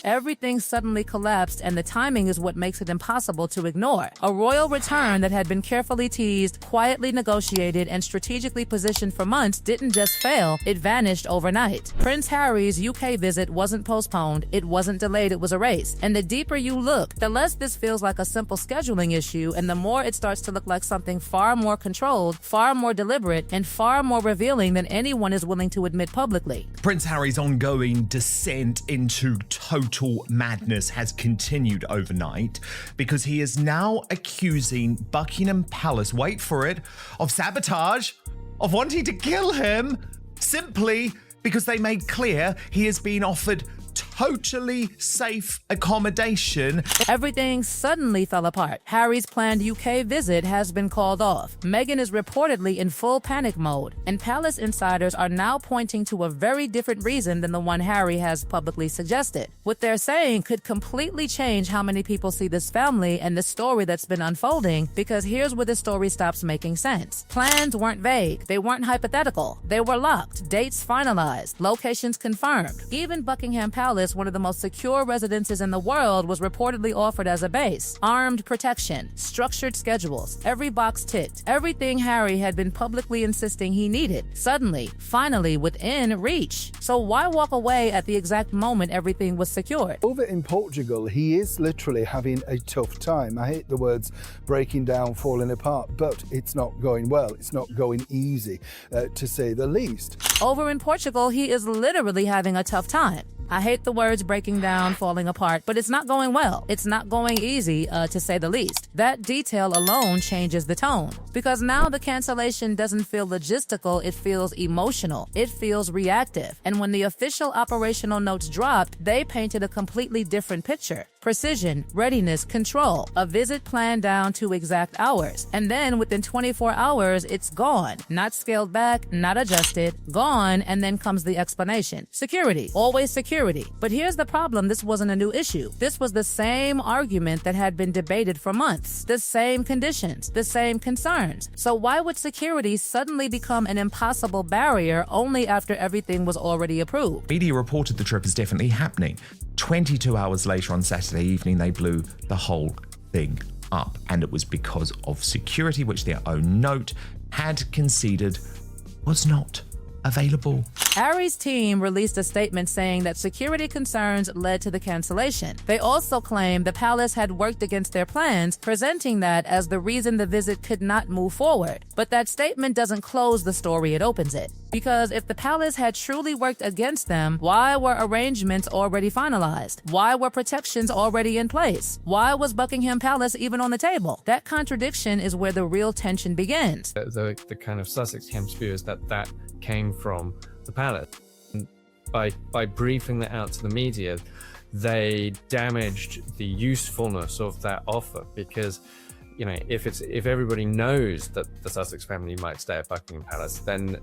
Everything suddenly collapsed, and the timing is what makes it impossible to ignore. A royal return that had been carefully teased, quietly negotiated, and strategically positioned for months didn't just fail, it vanished overnight. Prince Harry's UK visit wasn't postponed, it wasn't delayed, it was erased. And the deeper you look, the less this feels like a simple scheduling issue, and the more it starts to look like something far more controlled, far more deliberate, and far more revealing than anyone is willing to admit publicly. Prince Harry's ongoing descent into total madness has continued overnight because he is now accusing Buckingham Palace, wait for it, of sabotage, of wanting to kill him, simply because they made clear he has been offered totally safe accommodation. Everything suddenly fell apart. Harry's planned UK visit has been called off. Meghan is reportedly in full panic mode, and palace insiders are now pointing to a very different reason than the one Harry has publicly suggested. What they're saying could completely change how many people see this family and the story that's been unfolding, because here's where the story stops making sense. Plans weren't vague, they weren't hypothetical, they were locked, dates finalized, locations confirmed. Even Buckingham Palace, one of the most secure residences in the world, was reportedly offered as a base. Armed protection, structured schedules, every box ticked, everything Harry had been publicly insisting he needed, suddenly, finally within reach. So why walk away at the exact moment everything was secured? Over in Portugal, he is literally having a tough time. I hate the words breaking down, falling apart, but it's not going well. It's not going easy, to say the least. Over in Portugal, he is literally having a tough time. I hate the words breaking down, falling apart, but it's not going well. It's not going easy, to say the least. That detail alone changes the tone, because now the cancellation doesn't feel logistical, it feels emotional. It feels reactive. And when the official operational notes dropped, they painted a completely different picture. Precision, readiness, control. A visit planned down to exact hours. And then within 24 hours, it's gone. Not scaled back, not adjusted, gone, and then comes the explanation. Security. Always security. But here's the problem, this wasn't a new issue. This was the same argument that had been debated for months. The same conditions, the same concerns. So why would security suddenly become an impossible barrier only after everything was already approved? Media reported the trip as definitely happening. 22 hours later on Saturday evening, they blew the whole thing up. And it was because of security, which their own note had conceded was not available. Harry's team released a statement saying that security concerns led to the cancellation. They also claimed the palace had worked against their plans, presenting that as the reason the visit could not move forward. But that statement doesn't close the story, it opens it. Because if the palace had truly worked against them, why were arrangements already finalized? Why were protections already in place? Why was Buckingham Palace even on the table? That contradiction is where the real tension begins. The kind of Sussex hemisphere is that came from the palace. And by briefing that out to the media, they damaged the usefulness of that offer, because if everybody knows that the Sussex family might stay at Buckingham Palace, then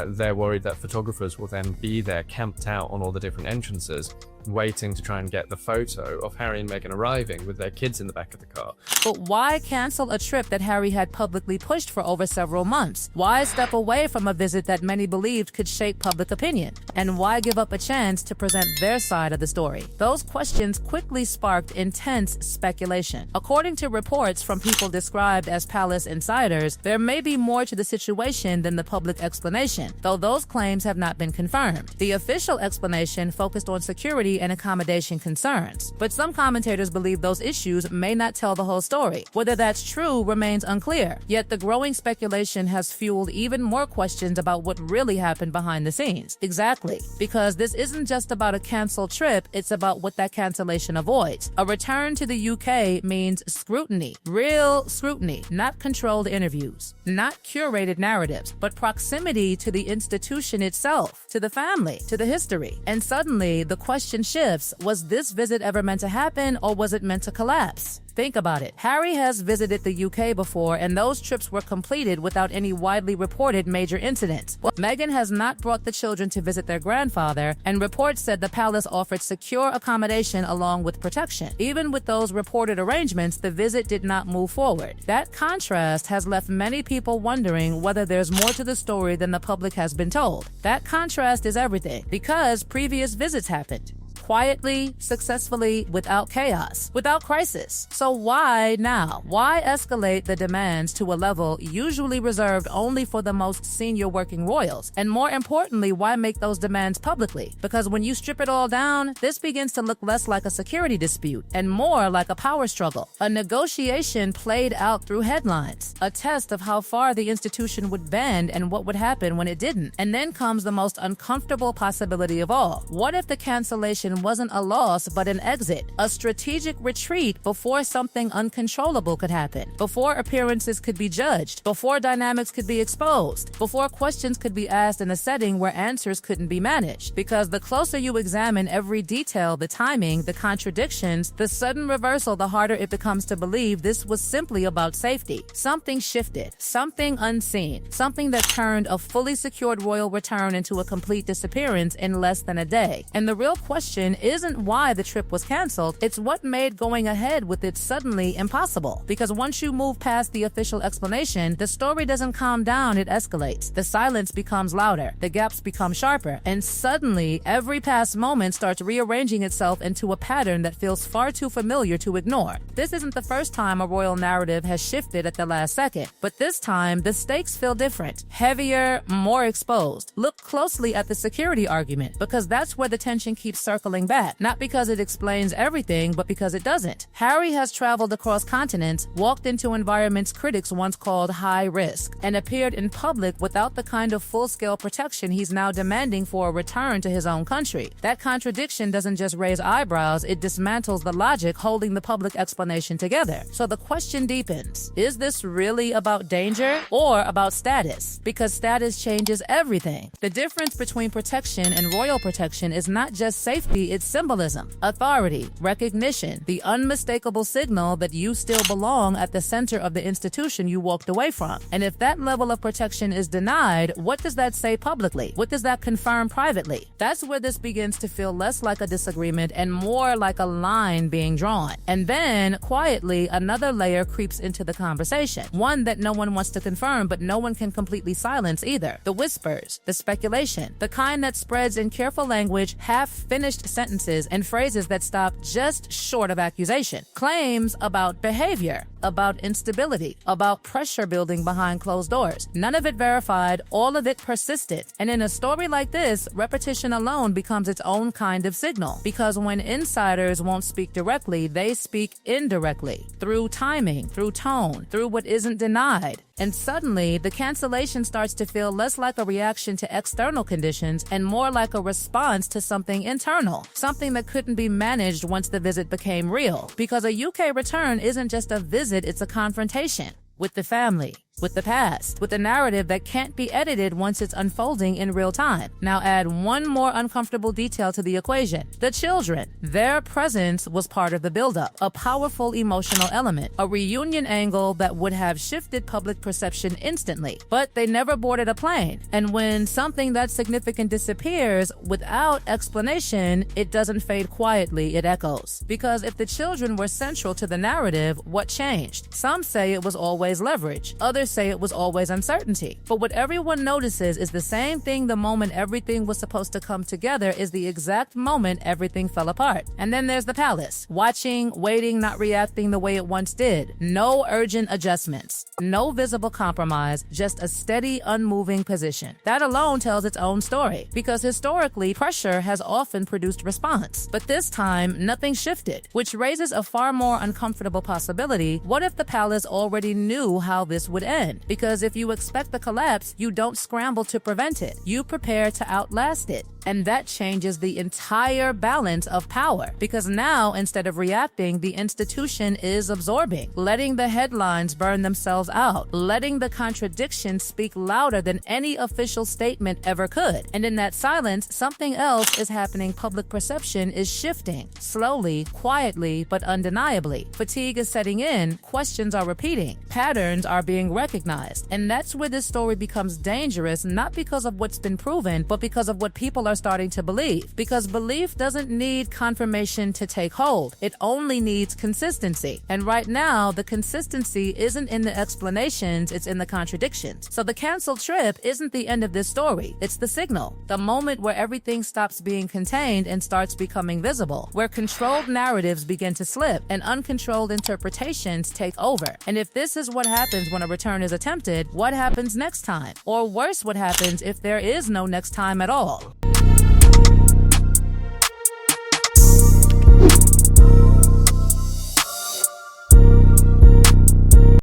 they're worried that photographers will then be there camped out on all the different entrances, waiting to try and get the photo of Harry and Meghan arriving with their kids in the back of the car. But why cancel a trip that Harry had publicly pushed for over several months? Why step away from a visit that many believed could shape public opinion? And why give up a chance to present their side of the story? Those questions quickly sparked intense speculation. According to reports from people described as palace insiders, there may be more to the situation than the public explanation, though those claims have not been confirmed. The official explanation focused on security and accommodation concerns, but some commentators believe those issues may not tell the whole story. Whether that's true remains unclear, yet the growing speculation has fueled even more questions about what really happened behind the scenes. Exactly, because this isn't just about a canceled trip, it's about what that cancellation avoids. A return to the UK means scrutiny, real scrutiny, not controlled interviews, not curated narratives, but proximity to the institution itself, to the family, to the history. And suddenly, the question shifts, was this visit ever meant to happen, or was it meant to collapse? Think about it. Harry has visited the UK before, and those trips were completed without any widely reported major incidents. Meghan has not brought the children to visit their grandfather, and reports said the palace offered secure accommodation along with protection. Even with those reported arrangements, the visit did not move forward. That contrast has left many people wondering whether there's more to the story than the public has been told. That contrast is everything, because previous visits happened. quietly, successfully, without chaos, without crisis. So why now? Why escalate the demands to a level usually reserved only for the most senior working royals? And more importantly, why make those demands publicly? Because when you strip it all down, this begins to look less like a security dispute and more like a power struggle, a negotiation played out through headlines, a test of how far the institution would bend and what would happen when it didn't. And then comes the most uncomfortable possibility of all. What if the cancellation wasn't a loss but an exit, a strategic retreat before something uncontrollable could happen, before appearances could be judged, before dynamics could be exposed, before questions could be asked in a setting where answers couldn't be managed? Because the closer you examine every detail, the timing, the contradictions, the sudden reversal, the harder it becomes to believe this was simply about safety. Something shifted, something unseen, something that turned a fully secured royal return into a complete disappearance in less than a day. And the real question isn't why the trip was canceled, it's what made going ahead with it suddenly impossible. Because once you move past the official explanation, the story doesn't calm down, it escalates. The silence becomes louder, the gaps become sharper, and suddenly every past moment starts rearranging itself into a pattern that feels far too familiar to ignore. This isn't the first time a royal narrative has shifted at the last second, but this time the stakes feel different, heavier, more exposed. Look closely at the security argument, because that's where the tension keeps circling back, not because it explains everything, but because it doesn't. Harry has traveled across continents, walked into environments critics once called high risk, and appeared in public without the kind of full-scale protection he's now demanding for a return to his own country. That contradiction doesn't just raise eyebrows, it dismantles the logic holding the public explanation together. So the question deepens. Is this really about danger or about status? Because status changes everything. The difference between protection and royal protection is not just safety, it's symbolism, authority, recognition, the unmistakable signal that you still belong at the center of the institution you walked away from. And if that level of protection is denied, what does that say publicly? What does that confirm privately? That's where this begins to feel less like a disagreement and more like a line being drawn. And then, quietly, another layer creeps into the conversation, one that no one wants to confirm, but no one can completely silence either. The whispers, the speculation, the kind that spreads in careful language, half-finished sentences, and phrases that stop just short of accusation. Claims about behavior, about instability, about pressure building behind closed doors. None of it verified, all of it persistent. And in a story like this, repetition alone becomes its own kind of signal. Because when insiders won't speak directly, they speak indirectly, through timing, through tone, through what isn't denied. And suddenly, the cancellation starts to feel less like a reaction to external conditions and more like a response to something internal, something that couldn't be managed once the visit became real. Because a UK return isn't just a visit, it's a confrontation with the family, with the past, with a narrative that can't be edited once it's unfolding in real time. Now add one more uncomfortable detail to the equation. The children. Their presence was part of the buildup, a powerful emotional element, a reunion angle that would have shifted public perception instantly. But they never boarded a plane. And when something that significant disappears without explanation, it doesn't fade quietly, it echoes. Because if the children were central to the narrative, what changed? Some say it was always leverage. Others say it was always uncertainty. But what everyone notices is the same thing. The moment everything was supposed to come together is the exact moment everything fell apart. And then there's the palace. Watching, waiting, not reacting the way it once did. No urgent adjustments. No visible compromise. Just a steady, unmoving position. That alone tells its own story. Because historically, pressure has often produced response. But this time, nothing shifted. Which raises a far more uncomfortable possibility. What if the palace already knew how this would end? Because if you expect the collapse, you don't scramble to prevent it. You prepare to outlast it. And that changes the entire balance of power. Because now, instead of reacting, the institution is absorbing, letting the headlines burn themselves out, letting the contradictions speak louder than any official statement ever could. And in that silence, something else is happening. Public perception is shifting, slowly, quietly, but undeniably. Fatigue is setting in, questions are repeating, patterns are being recognized. And that's where this story becomes dangerous, not because of what's been proven, but because of what people are starting to believe. Because belief doesn't need confirmation to take hold. It only needs consistency. And right now, the consistency isn't in the explanations, it's in the contradictions. So the canceled trip isn't the end of this story. It's the signal. The moment where everything stops being contained and starts becoming visible. Where controlled narratives begin to slip and uncontrolled interpretations take over. And if this is what happens when a return is attempted, what happens next time? Or worse, what happens if there is no next time at all?